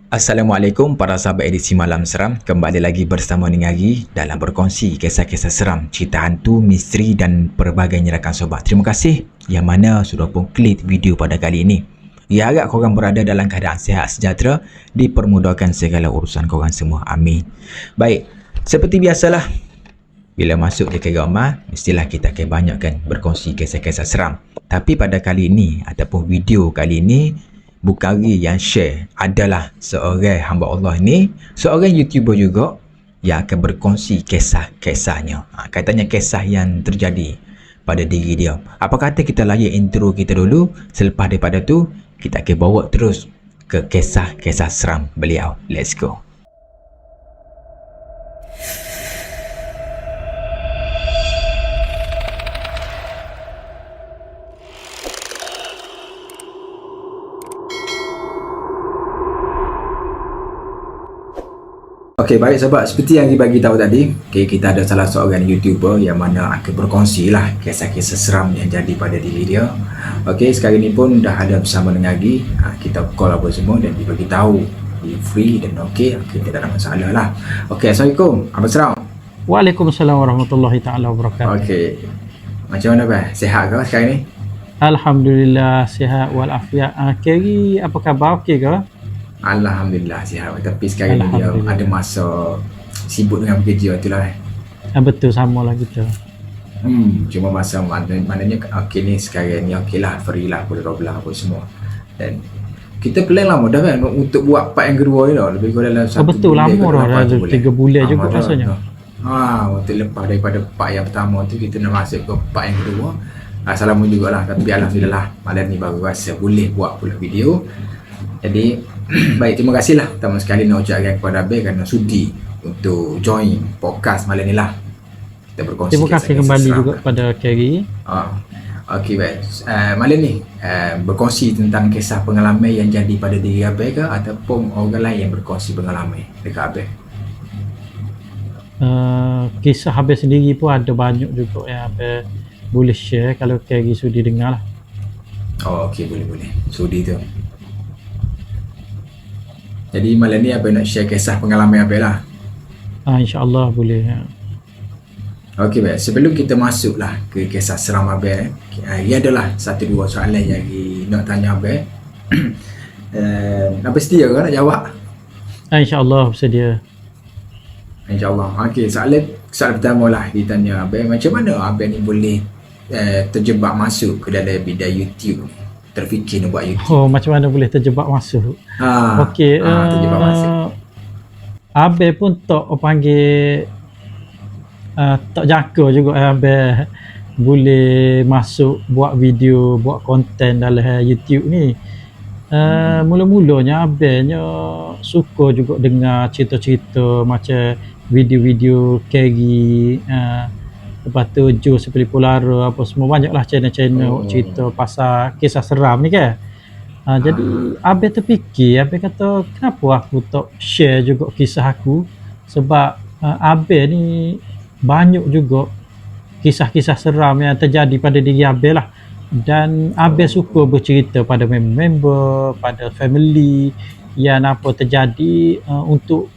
Assalamualaikum para sahabat edisi Malam Seram. Kembali lagi bersama dengan Agi dalam berkongsi kisah-kisah seram, cerita hantu, misteri dan pelbagainya rakan sobat. Terima kasih yang mana sudah pun klik video pada kali ini. Ya, harap korang berada dalam keadaan sihat sejahtera, dipermudahkan segala urusan korang semua. Amin. Baik, seperti biasalah, bila masuk di kegama, mestilah kita akan banyakkan berkongsi kisah-kisah seram. Tapi pada kali ini ataupun video kali ini, bukan Agi yang share, adalah seorang hamba Allah ni, seorang YouTuber juga yang akan berkongsi kisah-kisahnya. Katanya kisah yang terjadi pada diri dia. Apa kata kita layan intro kita dulu, selepas daripada tu kita akan bawa terus ke kisah-kisah seram beliau. Let's go. Okey, baik sahabat, seperti yang dibagi tahu tadi, kita ada salah seorang YouTuber yang mana akan berkongsi lah kisah-kisah seram yang jadi pada diri dia. Okey, sekarang ni pun dah ada bersama dengan Agi. Kita call apa semua dan dibagi tahu dia free dan okey, tidak ada masalah lah. Okey, Assalamualaikum, Abang Seram. Waalaikumsalam warahmatullahi taala wabarakatuh. Okey, macam mana bang? Sihat ke sekarang ni? Alhamdulillah sihat walafiat. Kiri apa khabar, okey ke? Alhamdulillah sihat. Tapi sekarang ni dia ada masa sibuk dengan bekerja tu lah. Betul, sama lah kita. Cuma masa maknanya okey ni sekarang ni okey lah, free lah, boleh roblah apa semua. Dan kita plan lama dah kan untuk buat part yang kedua ni dah. Lebih kurang dalam 1 betul, bulan. Betul, lama dah, 3 bulan juga rasanya. Untuk lepas daripada part yang pertama tu, kita nak masuk ke part yang kedua. Assalamualaikum jugalah, tapi alhamdulillah malam ni baru rasa boleh buat pula video. Jadi baik, terima kasih lah pertama sekali nak ucapkan kepada Abel kerana sudi untuk join podcast malam ni lah. Kita berkongsi. Terima kasih kembali juga kepada Kerry. Okey baik, malam ni berkongsi tentang kisah pengalaman yang jadi pada diri Abel ke ataupun orang lain yang berkongsi pengalaman dekat Abel? Kisah Abel sendiri pun ada banyak juga yang Abel boleh share kalau Kerry sudi dengar lah. Okey, boleh sudi tu. Jadi malam ni Abel nak share kisah pengalaman Abel lah. InsyaAllah boleh. Okey baik, sebelum kita masuk lah ke kisah seram Abel, ia adalah 1-2 soalan yang nak tanya Abel. Apa sedia ke nak jawab? InsyaAllah bersedia. InsyaAllah. Okey, soalan pertama lah ditanya Abel, macam mana Abel ni boleh terjebak masuk ke dalam bidang YouTube ni? Terfikir nak buat YouTube. Macam mana boleh terjebak masuk? Okey, terjebak masuk. Abel pun tak panggil tak jangka juga Abel boleh masuk buat video, buat konten dalam YouTube ni. Mula-mulanya Abelnya suka juga dengar cerita-cerita macam video-video Kerry, lepas tu Jo Seperti Polara, apa semua, banyaklah channel-channel cerita pasal kisah seram ni kan. Jadi Abel terfikir, Abel kata kenapa aku tak share juga kisah aku, sebab Abel ni banyak juga kisah-kisah seram yang terjadi pada diri Abel lah. Dan Abel suka bercerita pada member, pada family yang apa terjadi, untuk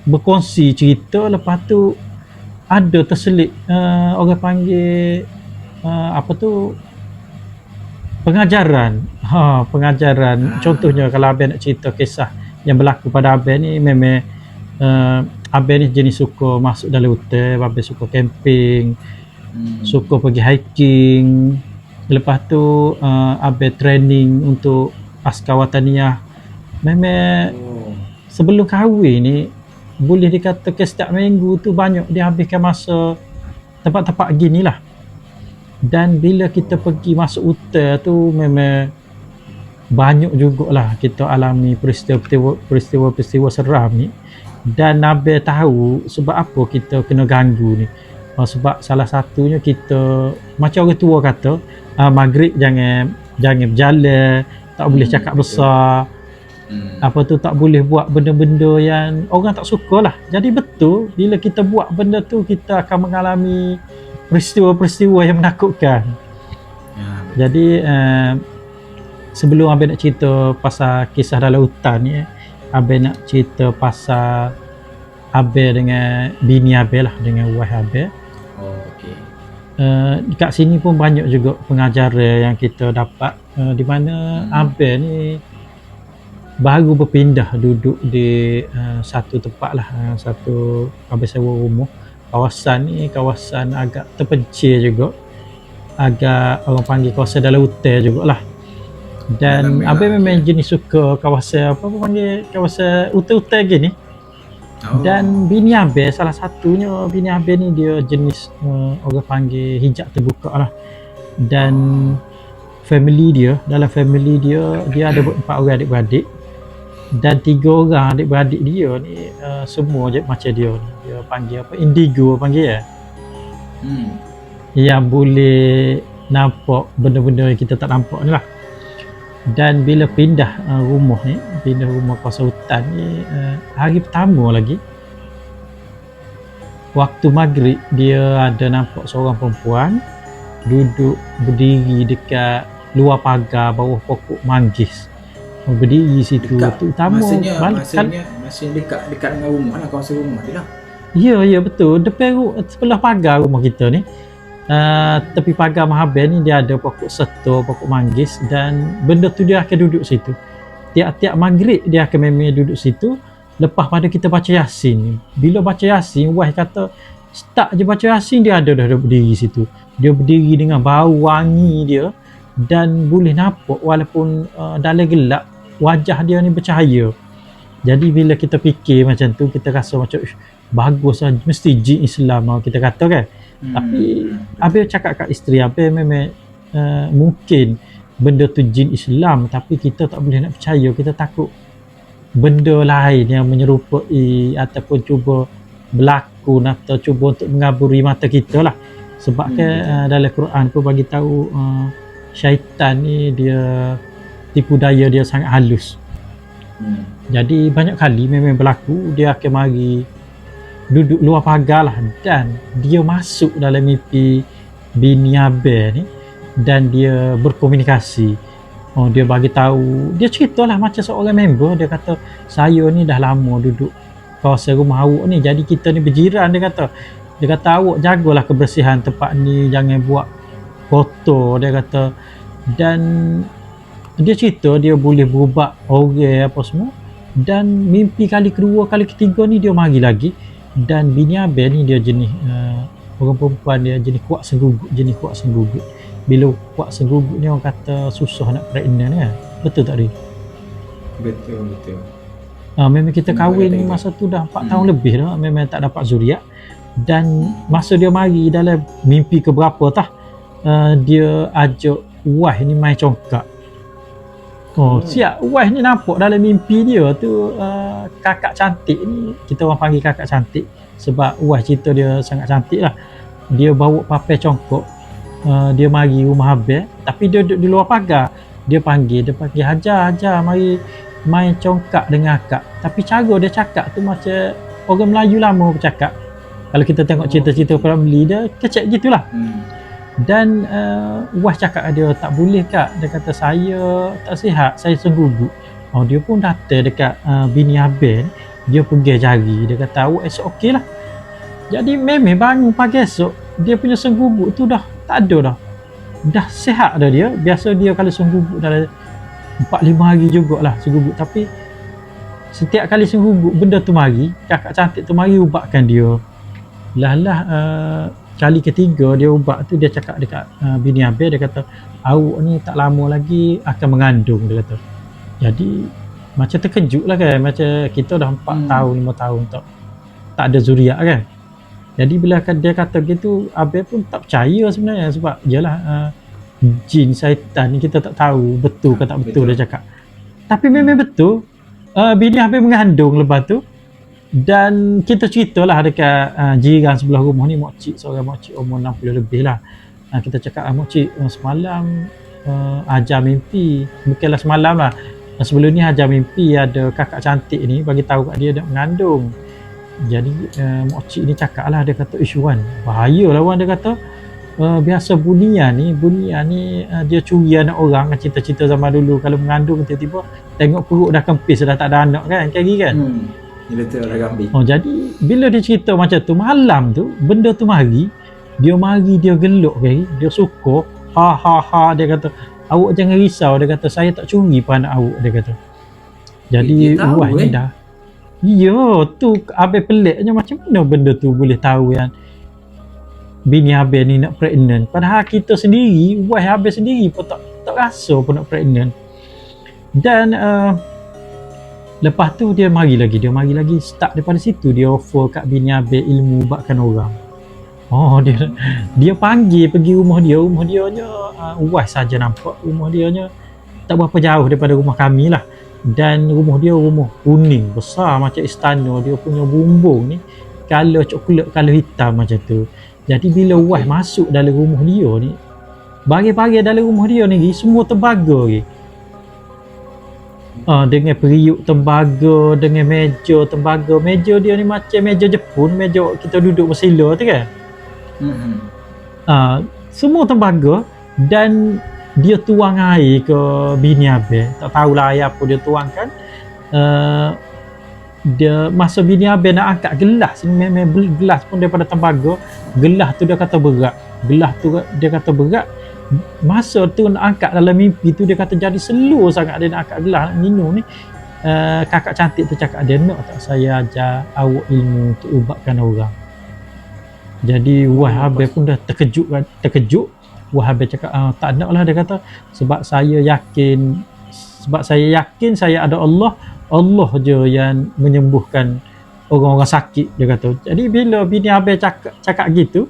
berkongsi cerita. Lepas tu ada terselit orang panggil pengajaran. Pengajaran. Contohnya kalau Abel nak cerita kisah yang berlaku pada Abel ni, memang Abel ni jenis suka masuk dalam hutan, Abel suka camping, suka pergi hiking. Lepas tu Abel training untuk askar wataniah. Memang sebelum kahwin ni, boleh dikatakan setiap minggu tu banyak dia habiskan masa tempat-tempat gini lah. Dan bila kita pergi masuk hutan tu, memang banyak jugalah kita alami peristiwa seram ni. Dan Abel tahu sebab apa kita kena ganggu ni. Sebab salah satunya kita, macam orang tua kata, maghrib jangan berjalan, tak boleh cakap besar. Apa tu, tak boleh buat benda-benda yang orang tak suka lah. Jadi betul, bila kita buat benda tu, kita akan mengalami peristiwa-peristiwa yang menakutkan. Jadi sebelum Abang nak cerita pasal kisah dalam hutan ni, Abang nak cerita pasal Abang dengan bini Abang lah, dengan wife Abang. Oh, okey. Dekat sini pun banyak juga pengajaran yang kita dapat, di mana Abang ni baru berpindah duduk di satu tempat lah, satu Abang sewa rumah. Kawasan ni kawasan agak terpencil juga, agak orang panggil kawasan dalam hutan jugalah. Dan Abang memang jenis suka kawasan apa panggil, kawasan hutan-hutan gini. Dan bini Abang, salah satunya bini Abang ni dia jenis orang panggil hijab terbuka lah. Dan dalam family dia ada 4 orang adik-beradik, dan 3 orang adik-beradik dia ni semua je macam dia ni. Dia panggil apa, indigo panggil ya. Yang boleh nampak benda-benda yang kita tak nampak ni lah. Dan bila pindah rumah kawasan hutan ni, hari pertama lagi, waktu maghrib, dia ada nampak seorang perempuan duduk berdiri dekat luar pagar bawah pokok manggis. Berdiri situ. Terutama maksudnya dekat dengan rumah lah, kawasan rumah dia lah. Ya betul, depan sebelah pagar rumah kita ni. Tepi pagar Mahaben ni dia ada pokok setor, pokok manggis, dan benda tu dia akan duduk situ. Tiap-tiap maghrib dia akan memang duduk situ. Lepas pada kita baca Yasin, bila baca Yasin, wah kata start je baca Yasin, dia dah berdiri situ. Dia berdiri dengan bau wangi dia, dan boleh nampak walaupun dalam gelap, wajah dia ni bercahaya. Jadi bila kita fikir macam tu, kita rasa macam bagus lah, mesti jin Islam lah kita kata kan. Tapi Abang cakap kat isteri Abang, memang mungkin benda tu jin Islam, tapi kita tak boleh nak percaya. Kita takut benda lain yang menyerupai ataupun cuba berlakon atau cuba untuk mengaburi mata kita lah. Sebab dalam Quran pun bagi tahu syaitan ni dia tipu daya dia sangat halus. Jadi banyak kali memang berlaku dia akan mari duduk luar pagar lah, dan dia masuk dalam mimpi bini Abang ni, dan dia berkomunikasi. Dia bagi tahu, dia ceritalah macam seorang member. Dia kata, saya ni dah lama duduk kawasan rumah awak ni, jadi kita ni berjiran. Dia kata awak jagalah kebersihan tempat ni, jangan buat kotor, dia kata. Dan dia cerita dia boleh berubah orang apa semua, dan mimpi kali kedua, kali ketiga ni dia mari lagi. Dan bini Abang ni dia jenis orang perempuan, dia jenis kuat senggugut. Bila kuat senggugut ni orang kata susah nak pregnant kan. Betul tak Ri? Betul. Memang kita kahwin ni masa tu dah 4 tahun lebih dah, memang tak dapat zuriat. Dan masa dia mari dalam mimpi keberapa tah, dia ajak wife ni main congkak. Siap wife ni nampak dalam mimpi dia tu kakak cantik ni, kita orang panggil kakak cantik sebab wife cerita dia sangat cantik lah. Dia bawa papai congkak, dia mari rumah Abang, tapi dia duduk di luar pagar. Dia panggil Hajar mari main congkak dengan akak. Tapi cara dia cakap tu macam orang Melayu lama bercakap. Kalau kita tengok cerita-cerita family dia kecek gitulah. Dan wife cakap dia, tak boleh kak, dia kata saya tak sihat, saya senggugut. Dia pun datang dekat bini Abang, dia pegang jari, dia kata awak esok okey lah. Jadi memang bangun pagi esok, dia punya senggugut tu dah tak ada dah sihat dah dia. Biasa dia kalau senggugut dalam 4-5 hari jugalah senggugut, tapi setiap kali senggugut benda tu mari, kakak cantik tu mari ubatkan dia. Kali ketiga dia ubat tu, dia cakap dekat bini Abang, dia kata awak ni tak lama lagi akan mengandung, dia kata. Jadi macam terkejut lah kan, macam kita dah 4 tahun 5 tahun tak ada zuriat kan. Jadi bila dia kata gitu, Abang pun tak percaya sebenarnya, sebab yalah jin syaitan ni kita tak tahu betul ke tak betul. Dia cakap, tapi memang betul bini Abang mengandung lepas tu. Dan kita ceritalah dekat jiran sebelah rumah ni, seorang makcik umur 60 lebih lah. Kita cakap, makcik semalam ajar mimpi, bukanlah semalam lah, sebelum ni ajar mimpi ada kakak cantik ni bagi tahu kat dia nak mengandung. Jadi makcik ni cakap lah, dia kata Wan, bahaya lah Wan, dia kata biasa Bunia ni dia curi anak orang kan, cerita-cerita zaman dulu kalau mengandung tiba-tiba tengok perut dah kempis dah tak ada anak kan, kayak gini kan. Dia betul dah kambing. Jadi bila dia cerita macam tu, malam tu benda tu mari dia geluk kayak dia suka ha dia kata awak jangan risau, dia kata saya tak curi pada anak awak, dia kata. Jadi Dia tahu, ni dah. Ya, tu abe peliknya macam mana benda tu boleh tahu yang bini abe ni nak pregnant. Padahal kita sendiri, wife abe sendiri pun tak rasa pun nak pregnant. Dan lepas tu dia mari lagi start daripada situ dia offer kat bini abe ilmu bakkan orang. Dia panggil pergi rumah dia nya wife saja nampak rumah dia nya tak berapa jauh daripada rumah kami lah. Dan rumah dia rumah kuning besar macam istana, dia punya bumbung ni color coklat, color hitam macam tu. Jadi bila wife masuk dalam rumah dia ni, bagi-bagi dalam rumah dia ni semua tembaga lagi. Dengan periuk tembaga, dengan meja tembaga. Meja dia ni macam meja Jepun, meja kita duduk bersila tu kan. Semua tembaga. Dan dia tuang air ke bini abe, tak tahulah air apa dia tuangkan. Dia masa bini abe nak angkat gelas ni, memang gelas pun daripada tembaga. Gelas tu dia kata berat. Masa tu nak angkat dalam mimpi tu dia kata jadi slow sangat dia nak angkat gelas nak minum ni. Kakak cantik tu cakap dia, nak tak saya ajar awak ilmu untuk ubatkan orang. Jadi wah abe pun dah terkejut. Wah habis cakap tak nak lah, dia kata sebab saya yakin saya ada Allah je yang menyembuhkan orang-orang sakit, dia kata. Jadi bila bini habis cakap gitu,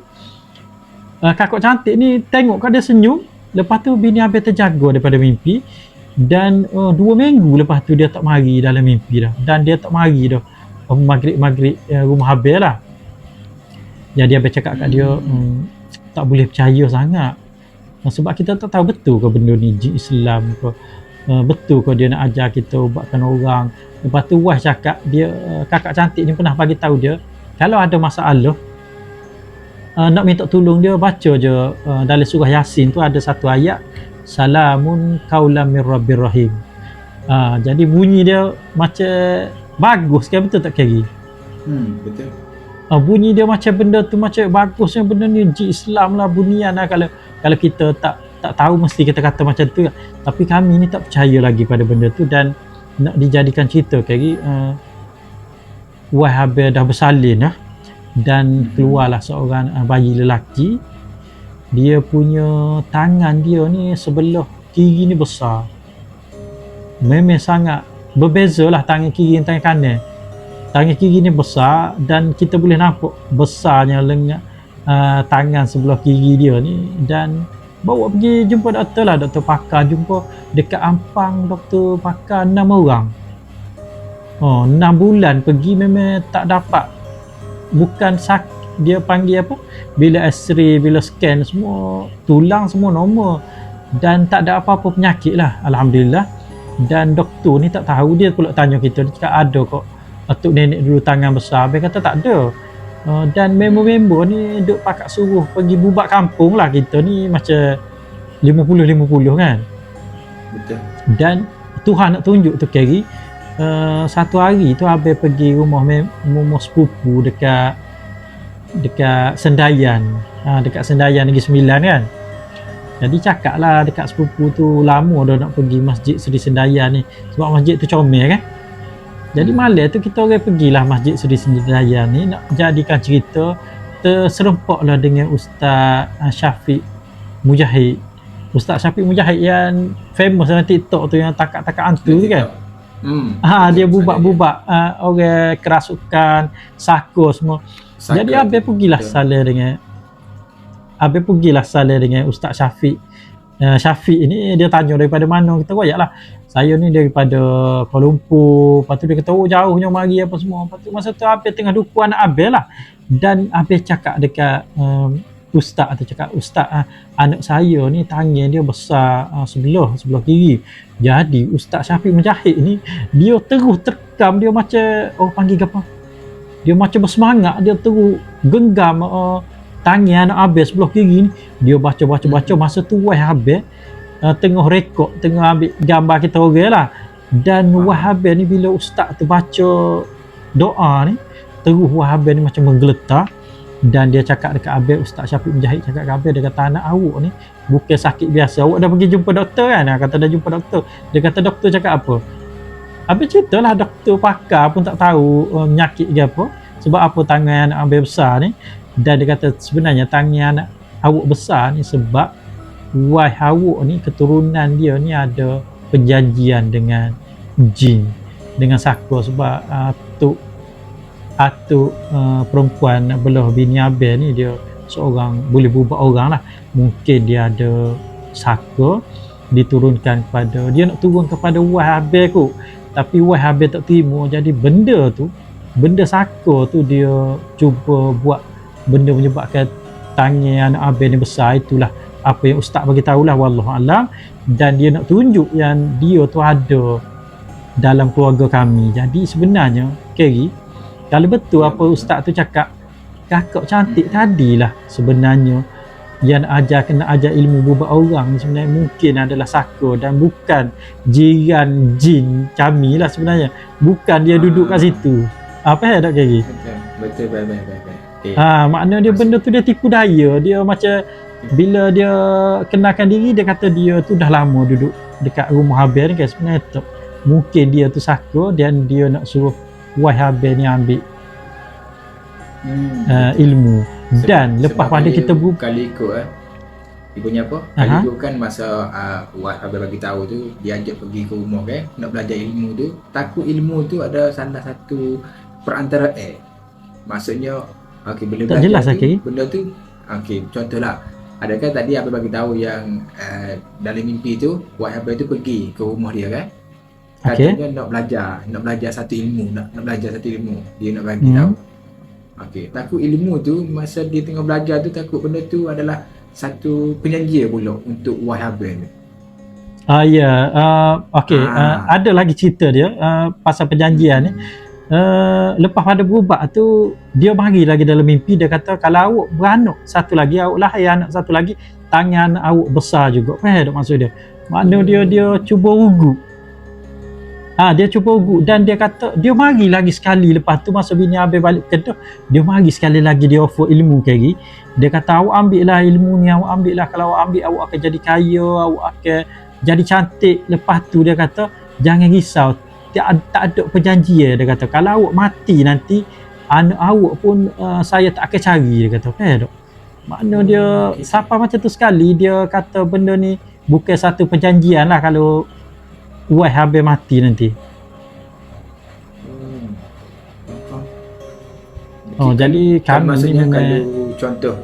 kakak cantik ni tengok kat dia senyum. Lepas tu bini habis terjaga daripada mimpi. Dan 2 minggu lepas tu dia tak mari dalam mimpi dah. Dan dia tak mari dah maghrib rumah habis lah. Jadi habis cakap kat dia tak boleh percaya sangat. Sebab kita tak tahu betul ke benda ni jin Islam ke, betul ke dia nak ajar kita ubatkan orang. Lepas tu wife cakap dia, kakak cantik ni pernah bagi tahu dia kalau ada masalah nak minta tolong dia baca je dalam surah Yasin tu ada satu ayat, salamun qaulam mir rabbir rahim. Jadi bunyi dia macam bagus kan, betul tak Keri? Betul. Bunyi dia macam benda tu macam bagusnya benda ni jin Islam lah bunyian lah. Kalau kita tak tahu mesti kita kata macam tu. Tapi kami ni tak percaya lagi pada benda tu dan nak dijadikan cerita Keri. Wife habis dah bersalin lah. Dan keluarlah seorang bayi lelaki. Dia punya tangan dia ni sebelah kiri ni besar. Memang sangat berbeza lah tangan kiri dan tangan kanan. Tangan kiri ni besar dan kita boleh nampak besarnya lengan tangan sebelah kiri dia ni. Dan bawa pergi jumpa doktor lah, doktor pakar. Jumpa dekat Ampang, doktor pakar 6 orang. 6 bulan pergi memang tak dapat. Bukan sakit, dia panggil apa, bila x-ray, bila scan semua tulang semua normal dan tak ada apa-apa penyakit lah, Alhamdulillah. Dan doktor ni tak tahu, dia pula tanya kita, dia cakap ada kok atuk nenek dulu tangan besar. Dia kata tak ada. Dan member-member ni duk pakak suruh pergi bubat kampung lah. Kita ni macam 50-50 kan. Betul. Dan Tuhan nak tunjuk tu Keri. Satu hari tu habis pergi rumah sepupu dekat Sendayan. Dekat Sendayan Negeri Sembilan kan. Jadi cakap lah dekat sepupu tu lama dah nak pergi Masjid Seri Sendayan ni. Sebab masjid tu comel kan. Jadi malam tu kita orang pergilah Masjid Seri Sendayan ni nak jadikan cerita. Terserempak lah dengan Ustaz Syafiq Mujahid. Ustaz Syafiq Mujahid yang famous dalam TikTok tu, yang takak-takak hantu tu kan. Dia bubak-bubak orang kerasukan, sako semua. Jadi Abel pergilah salah dengan Ustaz Syafiq. Syafiq ni dia tanya daripada mana, kita royak lah. Saya ni daripada Kuala Lumpur. Lepas tu dia kata jauhnya mari apa semua. Lepas tu masa tu Abel tengah duku anak Abel lah. Dan Abel cakap dekat Ustaz tu, cakap Ustaz, anak saya ni tangan dia besar sebelah kiri. Jadi Ustaz Syafiq Mujahid ni dia terus terkam, dia macam orang panggil apa, dia macam bersemangat, dia terus genggam tangan anak habis sebelah kiri ni, dia baca masa tu wah habis tengah rekod, tengah ambil gambar kita orang lah. Dan Wahhabin ni bila ustaz tu baca doa ni, terus Wahhabin ni macam menggeletar dan dia cakap dekat Abel, Ustaz Syafiq Mujahid cakap dekat Abel, dia kata anak awak ni bukan sakit biasa, awak dah pergi jumpa doktor kan? Kata dah jumpa doktor. Dia kata doktor cakap apa? Abel ceritalah doktor pakar pun tak tahu penyakit ke apa, sebab apa tangan anak Abel besar ni. Dan dia kata sebenarnya tangan anak awak besar ni sebab wife awak ni keturunan dia ni ada perjanjian dengan jin, dengan saka, sebab atuk perempuan belah bini Abel ni dia seorang boleh berubah orang lah, mungkin dia ada saka diturunkan kepada dia, nak turun kepada wife Abel kot, tapi wife Abel tak terima, jadi benda saka tu dia cuba buat benda menyebabkan tangan anak Abel ni besar. Itulah apa yang ustaz bagi tahulah, wallahualam. Dan dia nak tunjuk yang dia tu ada dalam keluarga kami. Jadi sebenarnya Kerry, kalau betul apa ustaz tu cakap, kakak cantik tadilah sebenarnya yang kena ajar ilmu berubah orang ni sebenarnya mungkin adalah saka dan bukan jiran jin kami lah sebenarnya, bukan dia duduk kat situ. Apa ya tak Kerry? Betul. Okay. Makna dia benda tu dia tipu daya, dia macam bila dia kenalkan diri, dia kata dia tu dah lama duduk dekat rumah Abel ni kan, sebenarnya tu mungkin dia tu saka dan dia nak suruh wife Abel ni ambil ilmu. Dan lepas pada kita kali ikut ibunya apa? Kali ikut kan masa wife Abel bagi tahu tu, dia ajak pergi ke rumah kan, nak belajar ilmu tu, takut ilmu tu ada salah satu perantara maksudnya okey, bila tak belajar jelas tu, lagi benda tu okey, contohlah adakah tadi Abel bagi tahu yang dalam mimpi tu wife Abel tu pergi ke rumah dia kan, katanya nak belajar satu ilmu, nak belajar satu ilmu, dia nak bagi tahu. Okey, takut ilmu tu masa dia tengah belajar tu, takut benda tu adalah satu perjanjian pula untuk wife Abel. Okey, ada lagi cerita dia pasal perjanjian ni. Lepas pada berubat tu, dia bagi lagi dalam mimpi, dia kata kalau awak beranak satu lagi, awak lahir anak satu lagi, tangan awak besar juga. Faham tak maksud dia? Makna dia cuba ugut. Dia cuba ugut dan dia kata dia mari lagi sekali. Lepas tu masa bini Abel balik Kedah, dia mari sekali lagi, dia offer ilmu Kerry. Dia kata awak ambil lah ilmu ni, awak ambil lah, kalau awak ambil awak akan jadi kaya, awak akan jadi cantik. Lepas tu dia kata jangan risau, tak ada perjanjian. Dia kata kalau awak mati nanti, anak awak pun saya tak akan cari. Dia kata tak. Makna dia siapa macam tu sekali, dia kata benda ni bukan satu perjanjian lah kalau wife Abel mati nanti. Jadi kami maksudnya ni kalau contoh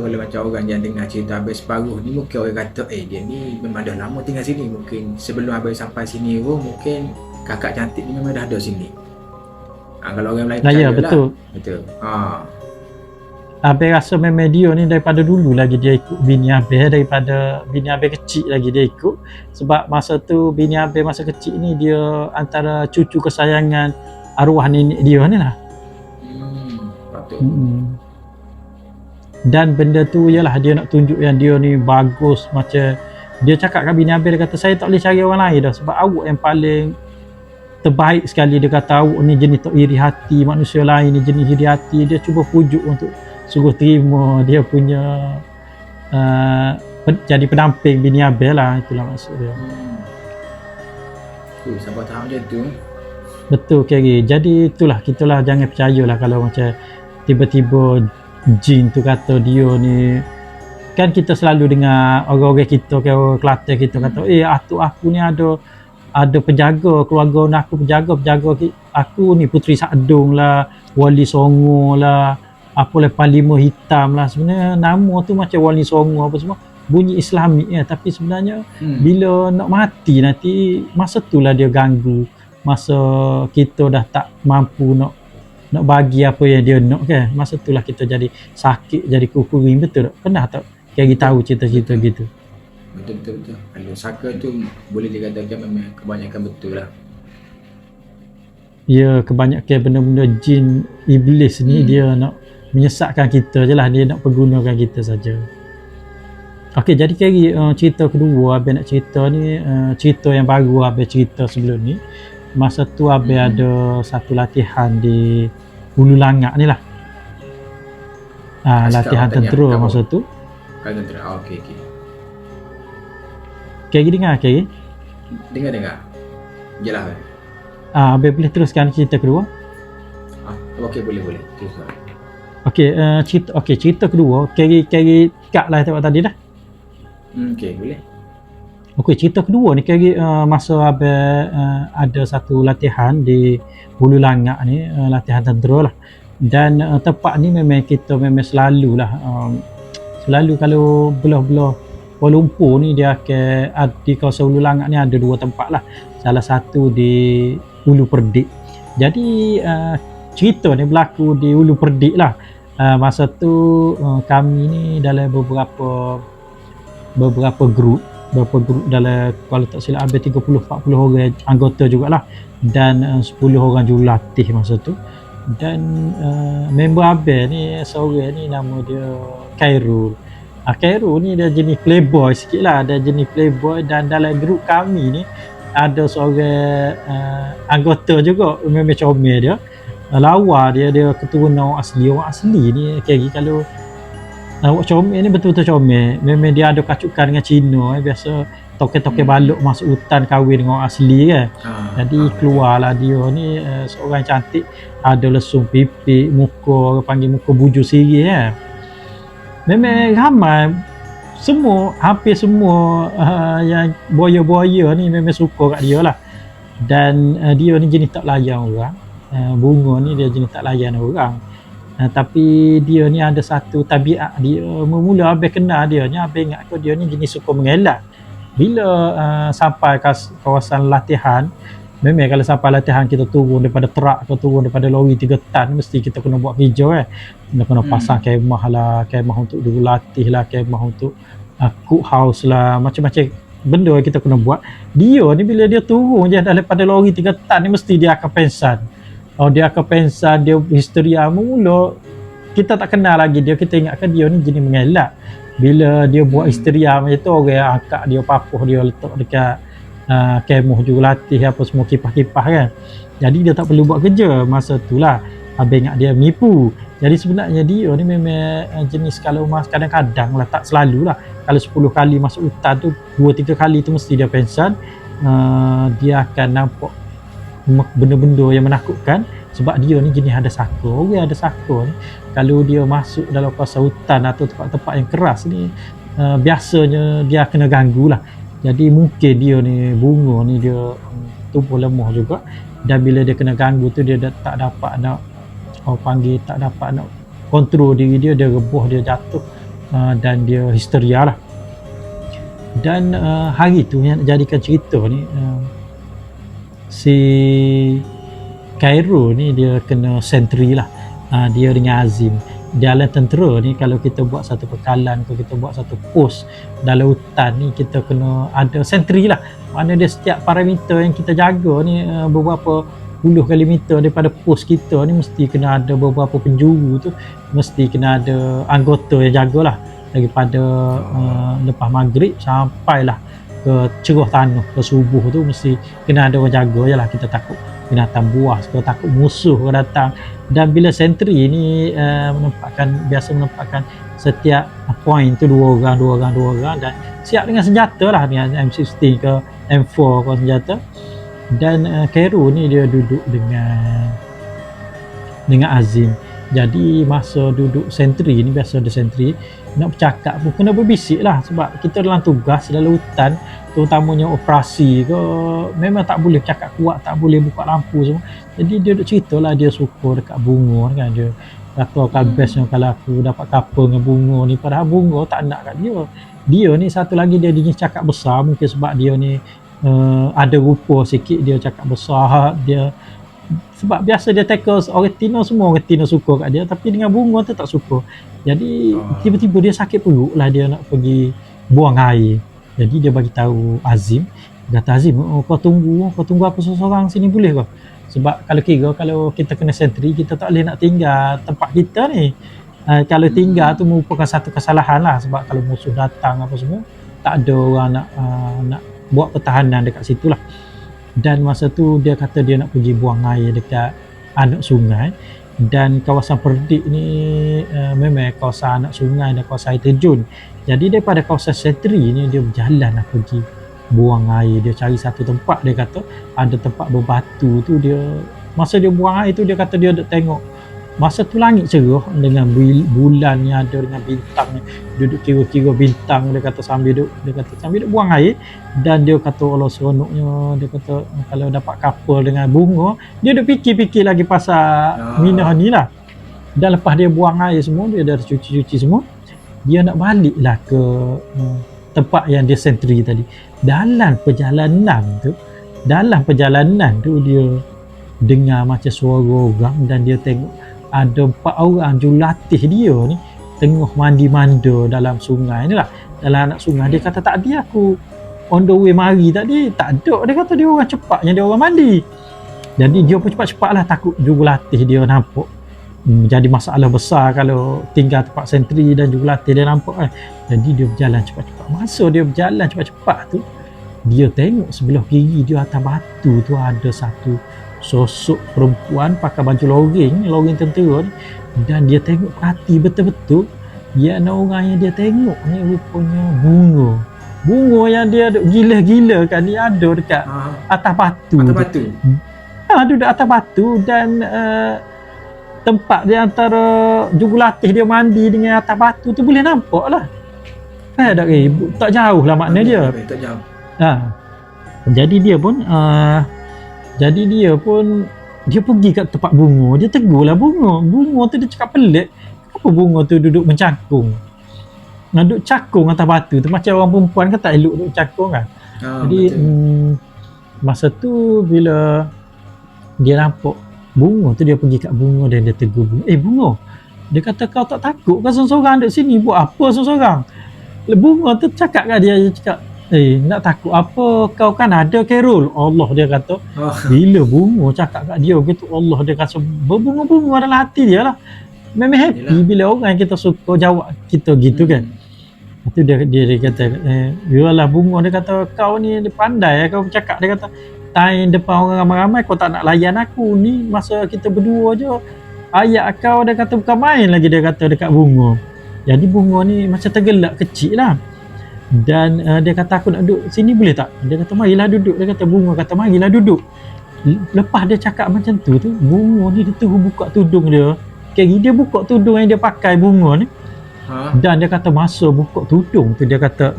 kalau macam orang yang dengar cerita Abel separuh ni, mungkin orang kata dia ni memang dah lama tinggal sini, mungkin sebelum Abel sampai sini mungkin kakak cantik ni memang dah ada sini. Kalau orang lain ya, betul. Abel rasa memang dia ni daripada dulu lagi dia ikut bini Abel, daripada bini Abel kecil lagi dia ikut. Sebab masa tu bini Abel masa kecil ni dia antara cucu kesayangan arwah nenek dia ni lah. Patut. Dan benda tu ialah dia nak tunjuk yang dia ni bagus. Macam dia cakap kat bini Abel, dia kata saya tak boleh cari orang lain dah, sebab awak yang paling terbaik sekali. Dia kata awak ni jenis tak iri hati, manusia lain ni jenis iri hati. Dia cuba pujuk untuk suruh terima dia punya jadi pendamping bini Abel lah. Itulah maksud dia. Sampai tahap macam tu. Betul Kerry. Jadi itulah, kitalah jangan percayalah kalau macam tiba-tiba jin tu kata dia ni. Kan kita selalu dengar orang-orang kita, orang Kelantan kita kata atuk aku ni ada penjaga, keluarga aku penjaga aku ni Puteri Sakdung lah, Wali Songo lah, apa lepas lima hitam lah. Sebenarnya nama tu macam Wali Songo apa semua bunyi Islamik tapi sebenarnya bila nak mati nanti, masa tu lah dia ganggu, masa kita dah tak mampu nak bagi apa yang dia nak kan, masa tu lah kita jadi sakit, jadi kukuring. Betul tak? Pernah tak Kerry tahu cerita-cerita gitu? Betul. Kalau saka tu boleh dikatakan memang kebanyakan betul lah. Ya, kebanyakan benda-benda jin iblis ni dia nak menyesatkan kita je lah, dia nak pergunakan kita saja. Okey, jadi kali cerita kedua Abang nak cerita ni, cerita yang baru Abang cerita sebelum ni. Masa tu Abang ada satu latihan di Hulu Langak ni lah. Latihan tentera masa tu. Kan tentera. Okey. Kali dengar kali. Dengar. Jelas. Abang boleh teruskan cerita kedua? Okey, boleh. Teruskan. Cerita kedua, kali kak lah tengok tadi dah. Okey, boleh. Okey, cerita kedua ni kali masa Abang ada satu latihan di Hulu Langak ni, latihan tentera lah. Dan tempat ni memang kita memang selalulah selalu kalau belah-belah Kuala Lumpur ni dia akan di kawasan Hulu Langak ni ada dua tempat lah. Salah satu di Ulu Perdik. Jadi cerita ni berlaku di Ulu Perdik lah. Masa tu kami ni dalam beberapa grup dalam, kalau tak silap ada 30-40 orang anggota jugalah, dan 10 orang jurulatih masa tu. Dan member Abang ni seorang ni nama dia Khairul. Khairul ni dia jenis playboy sikit lah, dia jenis playboy. Dan dalam grup kami ni ada seorang anggota juga memang comel dia, lawa dia keturunan orang asli ni. Kalau awak comel ni betul-betul comel, memang dia ada kacukan dengan Cina. Biasa toke-toke balok masuk hutan kahwin dengan orang asli kan. Jadi keluarlah dia ni seorang cantik, ada lesung pipi, muka orang panggil muka buju siri kan. Memang ramai, hampir semua yang boya-boya ni memang suka kat dia lah. Dan dia ni jenis tak layan orang. Bunga ni dia jenis tak layan orang. Tapi dia ni ada satu tabiat dia. Mula Abang kenal dia ni, Abang ingat dia ni jenis suka mengelak. Bila sampai kawasan latihan, memang kalau sampai latihan kita turun daripada terak atau turun daripada lori 3 tan, mesti kita kena buat kerja kan. Kena pasang kemah lah, kemah untuk dulu latih lah, kemah untuk cook house lah, macam-macam benda kita kena buat. Dia ni bila dia turun je daripada lori 3 tan ni, mesti dia akan pensan. Dia akan pensan, dia histeria. Mula kita tak kenal lagi dia, kita ingatkan dia ni jenis mengelak. Bila dia buat histeria macam tu, orang angkat dia, papuh dia letak dekat kemah jurulatih apa semua, kipas-kipas kan. Jadi dia tak perlu buat kerja. Masa tu lah Abang ingat dia menipu. Jadi sebenarnya dia ni memang jenis, kalau kadang-kadang lah, tak selalu lah, kalau 10 kali masuk hutan tu 2-3 kali tu mesti dia pensan. Dia akan nampak benda-benda yang menakutkan, sebab dia ni jenis ada saka. Orang ada saka ni kalau dia masuk dalam kawasan hutan atau tempat-tempat yang keras ni, biasanya dia kena ganggu lah. Jadi mungkin dia ni, Bunga ni, dia tubuh lemah juga. Dan bila dia kena ganggu tu, dia tak dapat nak kontrol diri dia, dia rebuh, dia jatuh, dan dia histeria lah. Dan hari tu yang jadikan cerita ni, si Khairul ni dia kena sentri lah. Dia dengan Azim dalam tentera ni, kalau kita buat satu pekalan, kalau kita buat satu pos dalam hutan ni, kita kena ada sentri lah. Mana dia setiap parameter yang kita jaga ni, beberapa puluh kali meter daripada pos kita ni, mesti kena ada beberapa penjuru tu, mesti kena ada anggota yang jagalah. Daripada lepas maghrib sampailah ke cerah tanah, ke subuh tu mesti kena ada orang jaga je lah. Kita takut binatang buas, kita takut musuh datang. Dan bila sentri ni biasa menempatkan setiap point tu 2 orang, dan siap dengan senjata lah, dengan M16 ke M4 ke senjata. Dan Khairul ni dia duduk dengan Azim. Jadi masa duduk sentri ni, biasa ada sentri nak bercakap pun kena berbisik lah, sebab kita dalam tugas dalam hutan, terutamanya operasi ke, memang tak boleh cakap kuat, tak boleh buka lampu semua. Jadi dia duduk cerita lah, dia suka dekat Bunga kan. Dia kata akan bestnya kalau aku dapat couple dengan Bunga ni, padahal Bunga tak nak kat dia ni. Satu lagi, dia jenis cakap besar, mungkin sebab dia ni ada rupa sikit, dia cakap besar. Dia sebab biasa dia tackle orang Tino, semua orang Tino suka kat dia, tapi dengan Bunga tu tak suka. Jadi tiba-tiba dia sakit perut lah, dia nak pergi buang air. Jadi dia bagi tahu Azim, dia kata, Azim, kau tunggu apa seseorang sini boleh kau? Sebab kalau kita kena sentri, kita tak boleh nak tinggal tempat kita ni. Kalau tinggal tu merupakan satu kesalahan lah, sebab kalau musuh datang apa semua, tak ada orang nak buat pertahanan dekat situ lah. Dan masa tu dia kata dia nak pergi buang air dekat anak sungai, dan kawasan Perdik ni memang kawasan anak sungai dan kawasan air terjun. Jadi daripada kawasan sentri ni dia berjalan lah pergi buang air. Dia cari satu tempat, dia kata ada tempat berbatu tu. Dia masa dia buang air tu, dia kata dia duk tengok masa tu langit cerah dengan bulan yang ada dengan bintang. Dia duduk kira-kira bintang, dia kata sambil duk buang air. Dan dia kata Allah seronoknya, dia kata kalau dapat kapal dengan bunga. Dia duk fikir-fikir lagi pasal Minah ni lah. Dan lepas dia buang air semua, dia dah cuci-cuci semua, dia nak balik lah ke tempat yang dia sentri tadi. Dalam perjalanan tu dia dengar macam suara orang, dan dia tengok ada 4 orang jurulatih dia ni tengah mandi-manda dalam sungai ni lah, dalam anak sungai. Dia kata tadi aku on the way mari tadi, tak ada. Dia kata dia orang cepat yang dia orang mandi. Jadi dia pun cepat-cepat lah, takut jurulatih dia nampak. Jadi masalah besar kalau tinggal tempat sentri dan jurulatih dia nampak kan. Jadi dia berjalan cepat-cepat. Masa dia berjalan cepat-cepat tu, dia tengok sebelah kiri dia atas batu tu ada satu sosok perempuan pakai baju loreng tentera ni. Dan dia tengok perhati betul-betul, yang orang yang dia tengok ni rupanya bunga yang dia gila-gila kan, dia ada dekat atas batu. Duduk atas batu. Dan tempat dia antara jurulatih dia mandi dengan atas batu tu boleh nampak lah. Tak jauh lah makna dia. Tak jauh. Jadi dia pergi kat tempat bunga. Dia tegurlah bunga tu. Dia cakap pelik, kenapa bunga tu duduk mencangkung, duduk cakung atas batu tu. Macam orang perempuan kan tak elok duduk cakung kan. Jadi masa tu bila dia nampak bunga tu, dia pergi kat bunga dan dia tegur bunga. Bunga, dia kata kau tak takut kan seorang-seorang duduk sini, buat apa seorang-seorang? Bunga tu cakap kat dia cakap, nak takut apa, kau kan ada Carol. Allah, dia kata. Bila bunga cakap kat dia gitu, Allah, dia kata berbunga-bunga dalam hati dia lah. Memang happy bila orang kita suka jawab kita gitu kan. Itu dia kata, yalah bunga, dia kata kau ni pandai kau cakap. Dia kata time depan orang ramai-ramai kau tak nak layan aku ni, masa kita berdua je ayat kau, dia kata bukan main lagi, dia kata dekat bunga. Jadi bunga ni macam tergelak kecil lah. Dan dia kata aku nak duduk sini boleh tak? Dia kata marilah duduk. Dia kata bunga kata marilah duduk. Lepas dia cakap macam tu bunga ni dia terus buka tudung dia. Dia buka tudung yang dia pakai bunga ni. Dan dia kata masa buka tudung tu, dia kata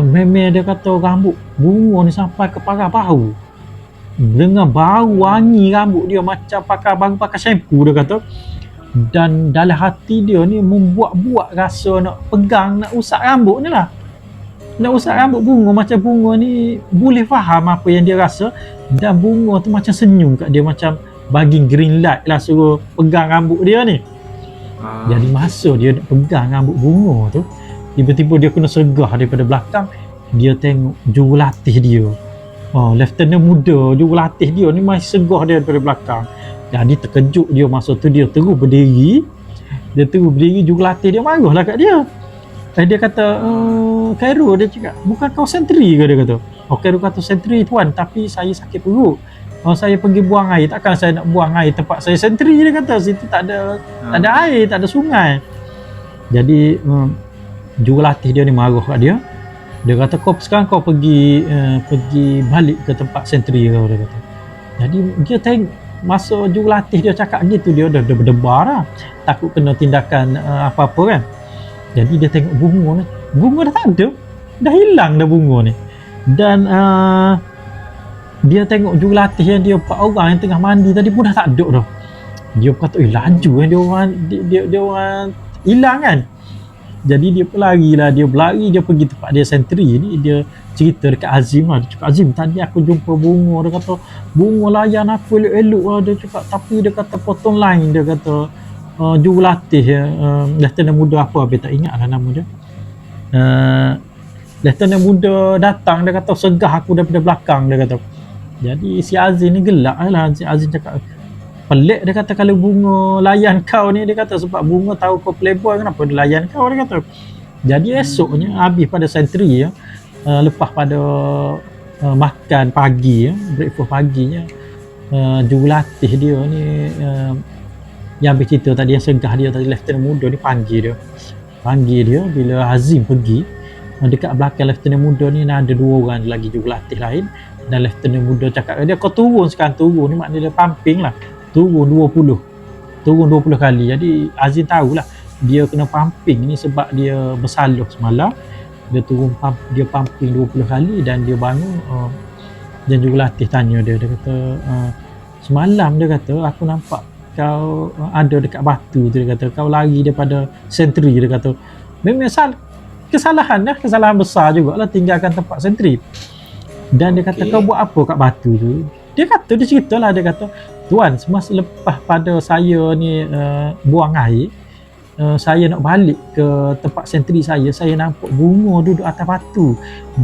memang dia kata rambut bunga ni sampai ke parah bau. Dengan bau wangi rambut dia macam baru pakai shampoo, dia kata. Dan dalam hati dia ni membuat-buat rasa nak pegang, nak usap rambut ni lah. Nak usap rambut bunga. Macam bunga ni boleh faham apa yang dia rasa. Dan bunga tu macam senyum kat dia, macam bagi green light lah, suruh pegang rambut dia ni. Jadi masa dia nak pegang rambut bunga tu, tiba-tiba dia kena segah daripada belakang. Dia tengok jurulatih dia, lieutenant muda jurulatih dia ni masih segah dia daripada belakang. Jadi terkejut dia masa tu, dia terus berdiri. Jurulatih dia marahlah kat dia. Dia kata, Khairul, dia cakap, bukan kau sentri ke? Dia kata. Khairul kata, sentri tuan, tapi saya sakit perut. Saya pergi buang air, takkan saya nak buang air tempat saya sentri, dia kata. Situ tak ada air, tak ada sungai. Jadi jurulatih dia ni marah kat dia. Dia kata, sekarang kau pergi balik ke tempat sentri kau, dia kata. Jadi dia tengok masa jurulatih dia cakap gitu, dia dah berdebar lah, takut kena tindakan apa-apa kan. Jadi dia tengok bunga dah tak ada, dah hilang dah bunga ni. Dan dia tengok jurulatih yang dia 4 orang yang tengah mandi tadi pun dah tak ada dah. Dia kata laju kan dia orang hilang kan. Jadi dia berlari, dia pergi tempat dia sentri ni. Dia cerita dekat Azim lah. Dia cakap, Azim, tadi aku jumpa bunga. Dia kata, bunga layan aku elok-elok lah. Dia cakap, tapi dia kata potong line. Dia kata, jurulatih lieutenant muda apa tak ingat lah nama dia. Lieutenant muda datang, dia kata segah aku daripada belakang, dia kata. Jadi si Azin ni gelak lah. Si Azin cakap, pelik dia kata kalau bunga layan kau ni, dia kata sebab bunga tahu kau playboy, kenapa dia layan kau, dia kata. Jadi esoknya habis pada sentri ya, lepas pada makan pagi ya, breakfast paginya, jurulatih dia ni yang habis cerita tadi, yang segah dia tadi, lieutenant muda ni panggil dia bila Azim pergi. Dekat belakang lieutenant muda ni ada 2 orang lagi jurulatih lain, dan lieutenant muda cakap dia, kau turun sekarang. Turun ni maknanya dia pumping lah, turun 20 kali. Jadi Azim tahulah dia kena pumping ni sebab dia bersaluh semalam. Dia turun dia pumping 20 kali dan dia bangun. Dan jurulatih tanya dia kata, semalam dia kata aku nampak kau ada dekat batu tu, dia kata kau lari daripada sentri, dia kata memang kesalahan besar jugalah tinggalkan tempat sentri. Dan dia kata kau buat apa kat batu tu? Dia ceritalah, dia kata tuan, semasa lepas pada saya ni buang air, saya nak balik ke tempat sentri saya nampak bunga duduk atas batu,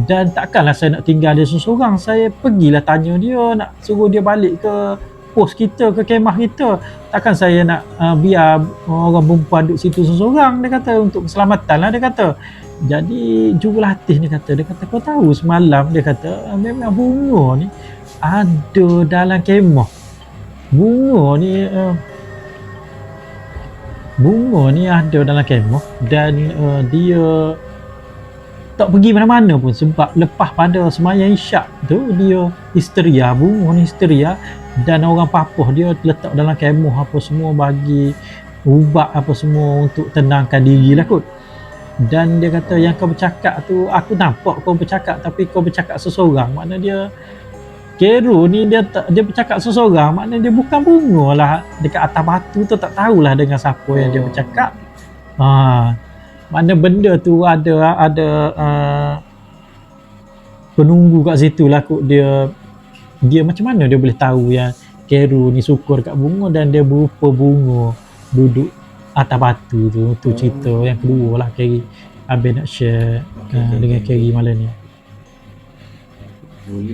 dan takkanlah saya nak tinggal dia seorang. Saya pergilah tanya dia, nak suruh dia balik ke pos kita, ke kemah kita. Takkan saya nak biar orang perempuan duduk situ seorang, dia kata, untuk keselamatan lah, dia kata. Jadi jurulatih ni kata, kau tahu semalam, dia kata memang bunga ni ada dalam kemah. Bunga ni ada dalam kemah, dan dia tak pergi mana-mana pun sebab lepas pada sembahyang isyak tu dia histeria, bunga ni histeria, dan orang papuh dia letak dalam kemah apa semua, bagi ubat apa semua untuk tenangkan diri lah kot. Dan dia kata yang kau bercakap tu, aku nampak kau bercakap, tapi kau bercakap seseorang. Maknanya dia Kero ni dia bercakap seseorang, maknanya dia bukan bunga lah dekat atas batu tu, tak tahulah dengan siapa yang dia bercakap. Maknanya benda tu ada penunggu kat situ lah kot. Dia macam mana dia boleh tahu yang Kero ni syukur kat bunga dan dia berupa bunga duduk atas batu tu. Tu cerita yang kedua lah Kerry Abang nak share dengan Kerry malam ni.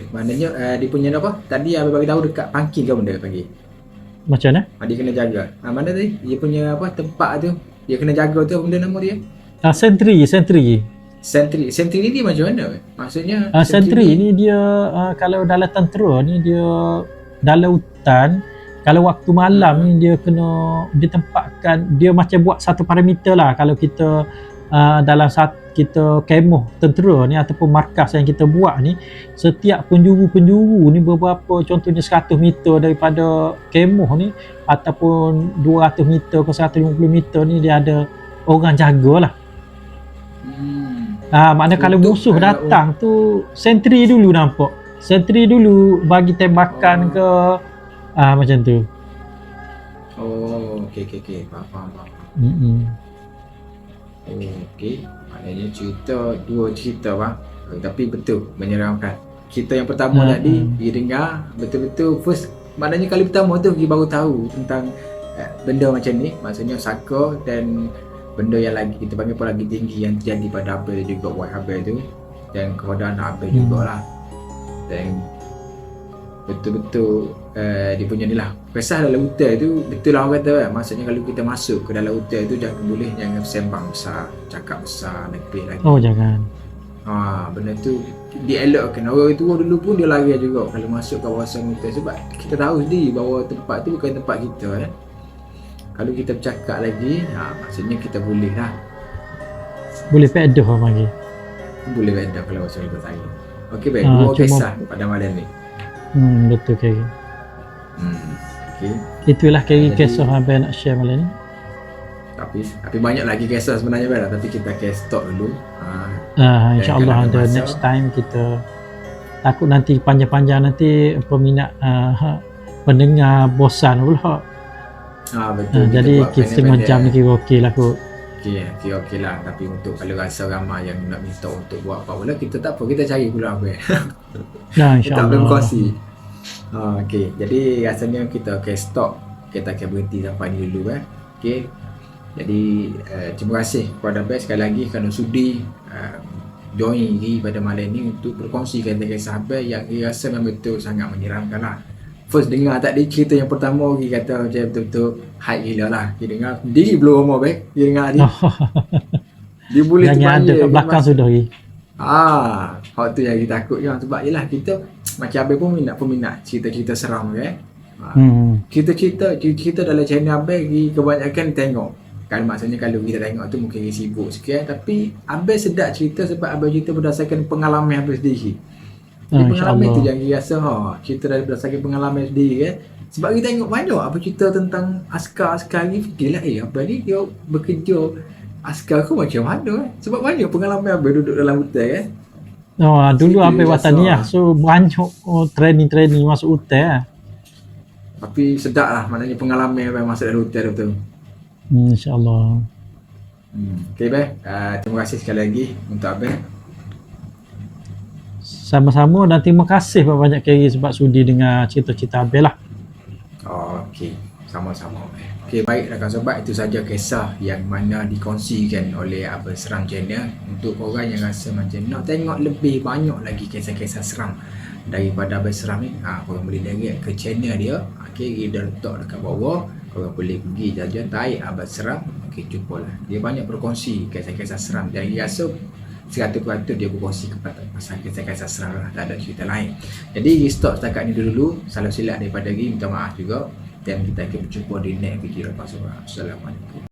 Maknanya dia punya apa? Tadi Abang bagi tahu dekat pangking ke benda pagi. Macam mana? Dia kena jaga. Mana tadi? Dia punya apa tempat tu? Dia kena jaga tu, benda nama dia? Sentri. Sentri ni dia macam mana? Maksudnya sentri ni dia kalau dalam tentera ni dia dalam hutan, kalau waktu malam ni dia kena ditempatkan, dia macam buat satu parameter lah. Kalau kita dalam kita kemah tentera ni ataupun markas yang kita buat ni, setiap penjuru ni beberapa, contohnya 100 meter daripada kemah ni ataupun 200 meter ke 150 meter ni dia ada orang jagalah. Maknanya kalau musuh datang tu, sentri dulu nampak. Sentri dulu bagi tembakan ke macam tu. Okey. Faham. Okey. Maknanya dua cerita bang. Tapi betul menyeramkan. Cerita yang pertama tadi dia dengar betul-betul first, maknanya kali pertama tu dia baru tahu tentang benda macam ni, maksudnya saka dan benda yang lagi kita panggil pun lagi tinggi yang terjadi pada Abel juga, White Abel tu, dan kepada anak Abel jugalah. Dan betul-betul dia punya ni lah, kisah dalam hutan tu betul lah orang kata kan. Maksudnya kalau kita masuk ke dalam hutan tu jangan sembang besar, cakap besar, lebih lagi. Jangan. Benda tu dielakkan. Orang tua dulu pun dia lari juga kalau masuk kawasan hutan, sebab kita tahu sendiri bahawa tempat tu bukan tempat kita kan. Kalau kita bercakap lagi, maksudnya kita boleh lah. Boleh pedoh lagi. Boleh pedoh kalau masuk lebih saya. Okey baik, dua kisah pada malam ni. Betul Kerry. Okay. Itulah Kerry kisah Abang nak share malam ni. Tapi banyak lagi kisah sebenarnya Abang, tapi kita stop dulu. InsyaAllah ada next time kita. Takut nanti panjang-panjang nanti peminat pendengar bosan pula. Betul. Jadi kita setengah jam ni kira okey lah kot. Okey lah. Tapi untuk kalau rasa ramai yang nak minta untuk buat apa pula, kita tak apa, kita cari pula apa. InsyaAllah. Tak boleh berkongsi. Okey, jadi rasanya kita stop. Kita akan berhenti sampai ni dulu Okey. Jadi terima kasih kepada Abang sekali lagi kerana sudi join lagi pada malam ni untuk berkongsikan kisah Abel yang dia rasa memang betul sangat menyeramkan lah. First dengar tak dia cerita yang pertama dia kata macam betul-betul hype gila lah. Dia dengar diri belum rumah baik. Dia dengar ni. Dia boleh Yang ada terbayar kat belakang sudah lagi. hak tu yang kita takut kan. Sebab yelah kita macam Abel pun peminat cerita-cerita seram kan. Cerita dalam channel Abel kebanyakan tengok. Kan maksudnya kalau kita tengok tu mungkin dia sibuk sikit, tapi Abel sedap cerita sebab Abel cerita berdasarkan pengalaman Abel sendiri. Pengalaman tu yang dia rasa cerita berdasarkan pengalaman sendiri kan. Sebab kita tengok banyak apa cerita tentang askar-askar ni, fikirlah Abel ni dia bekerja askar ke macam mana sebab banyak pengalaman Abel duduk dalam hutan kan. Dulu Abel wataniah, so banyak training masuk hutan. Tapi sedap lah maknanya pengalaman Abel masuk dalam hutan betul. InsyaAllah. Okay Abel, terima kasih sekali lagi untuk Abel. Sama-sama dan terima kasih banyak kali sebab sudi dengar cerita-cerita Abel lah. Okey, sama-sama. Okey, baik rakan sobat, itu saja kisah yang mana dikongsikan oleh Abel Seram Channel. Untuk korang yang rasa macam nak tengok lebih banyak lagi kisah-kisah seram daripada Abel Seram ni, korang boleh direct ke channel dia. Okey, dia letak dekat bawah. Korang boleh pergi jajan taik Abel Seram. Okey, jumpalah. Dia banyak berkongsi kisah-kisah seram dan dia rasa 100% dia berkongsi kepada pasal kisah-kisah seram lah, tak ada cerita lain. Jadi stop setakat ni dulu. Salah silap daripada lagi, minta maaf juga. Dan kita akan berjumpa di next video. Assalamualaikum.